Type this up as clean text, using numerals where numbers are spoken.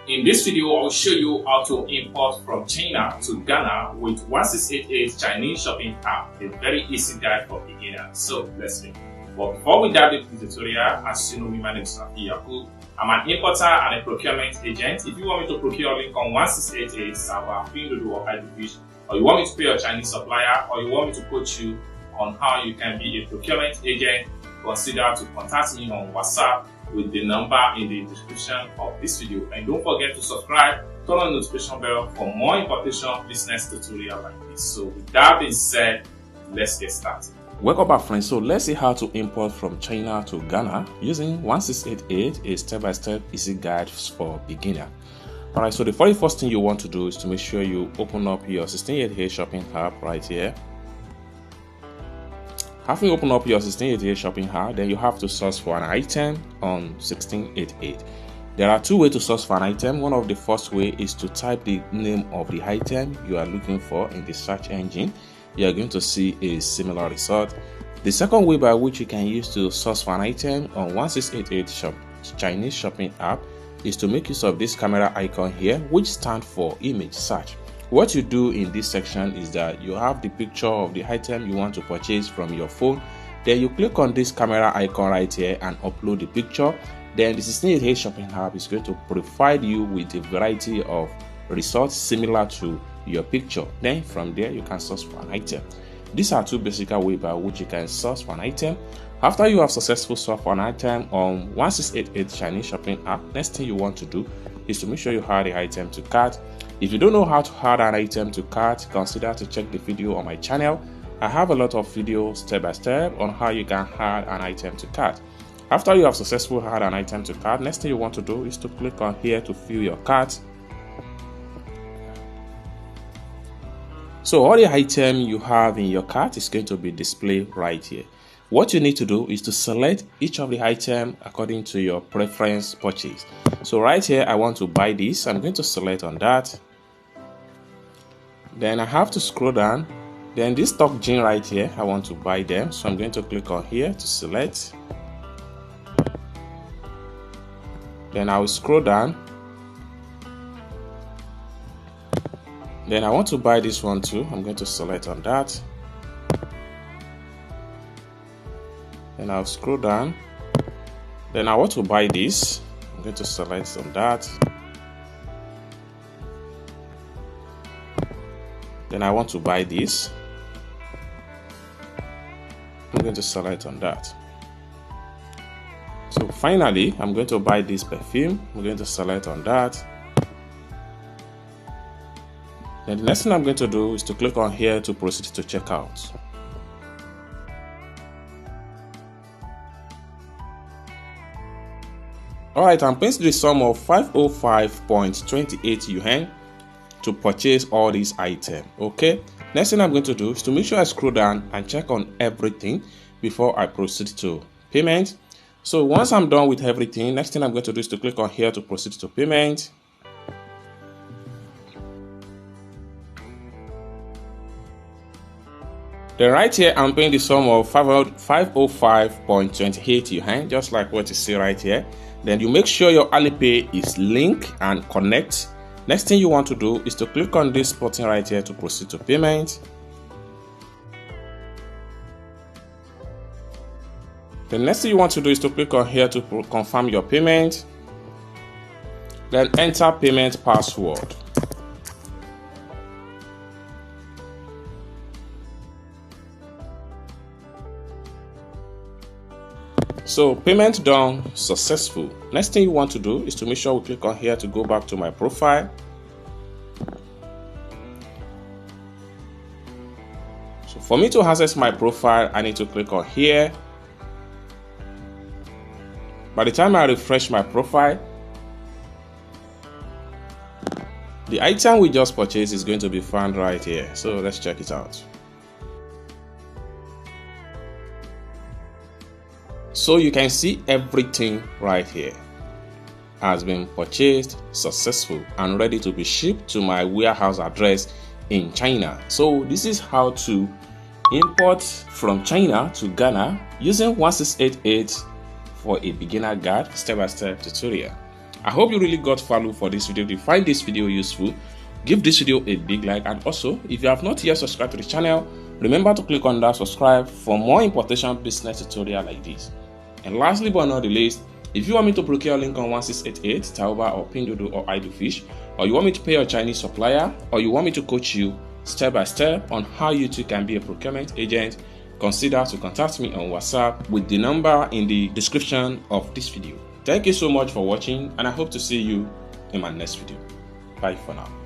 In this video, I'll show you how to import from China to Ghana with 1688 Chinese shopping app, a very easy guide for beginners. So let's begin. But before we dive into the tutorial, as you know, my name is Rafi Yakub. I'm an importer and a procurement agent. If you want me to procure link on 1688 server, Pinduoduo or IDFish, or you want me to pay your Chinese supplier, or you want me to coach you on how you can be a procurement agent, consider to contact me on WhatsApp with the number in the description of this video. And don't forget to subscribe, turn on the notification bell for more importation business tutorial like this. So with that being said, let's get started. Welcome back, friends. So let's see how to import from China to Ghana using 1688, a step-by-step easy guide for beginner. Alright, so the very first thing you want to do is to make sure you open up your 1688 shopping app right here. Having opened up your 1688 shopping app, then you have to search for an item on 1688. There are two ways to search for an item. One of the first way is to type the name of the item you are looking for in the search engine. You are going to see a similar result. The second way by which you can use to search for an item on 1688 Chinese shopping app is to make use of this camera icon here, which stands for image search. What you do in this section is that you have the picture of the item you want to purchase from your phone. Then you click on this camera icon right here and upload the picture. Then the 1688 shopping app is going to provide you with a variety of results similar to your picture. Then from there you can search for an item. These are two basic ways by which you can search for an item. After you have successfully searched for an item on 1688 Chinese shopping app, next thing you want to do is to make sure you add the item to cart. If you don't know how to add an item to cart, consider to check the video on my channel. I have a lot of videos step by step on how you can add an item to cart. After you have successfully added an item to cart, next thing you want to do is to click on here to fill your cart. So all the item you have in your cart is going to be displayed right here. What you need to do is to select each of the item according to your preference purchase. So right here, I want to buy this. I'm going to select on that. Then I have to scroll down. Then this stock jean right here, I want to buy them. So I'm going to click on here to select. Then I will scroll down. Then I want to buy this one too. I'm going to select on that. Then I'll scroll down. Then I want to buy this. I'm going to select on that. Then I want to buy this. I'm going to select on that. So finally, I'm going to buy this perfume. I'm going to select on that. Then the next thing I'm going to do is to click on here to proceed to checkout. Alright, I'm paying the sum of 505.28 yuan to purchase all these items. Okay, next thing I'm going to do is to make sure I scroll down and check on everything before I proceed to payment. So once I'm done with everything, next thing I'm going to do is to click on here to proceed to payment. Then right here, I'm paying the sum of 505.28 yuan, just like what you see right here. Then you make sure your Alipay is linked and connect. Next thing you want to do is to click on this button right here to proceed to payment. The next thing you want to do is to click on here to confirm your payment. Then enter payment password. So payment done, successful. Next thing you want to do is to make sure we click on here to go back to my profile. So for me to access my profile, I need to click on here. By the time I refresh my profile, the item we just purchased is going to be found right here. So let's check it out. So you can see everything right here has been purchased, successful, and ready to be shipped to my warehouse address in China. So this is how to import from China to Ghana using 1688 for a beginner guide step-by-step tutorial. I hope you really got value for this video. If you find this video useful, give this video a big like, and also if you have not yet subscribed to the channel, remember to click on that subscribe for more importation business tutorial like this. And lastly but not the least, if you want me to procure link on 1688, Taobao or Pinduoduo or Idlefish, or you want me to pay your Chinese supplier, or you want me to coach you step by step on how you too can be a procurement agent, consider to contact me on WhatsApp with the number in the description of this video. Thank you so much for watching, and I hope to see you in my next video. Bye for now.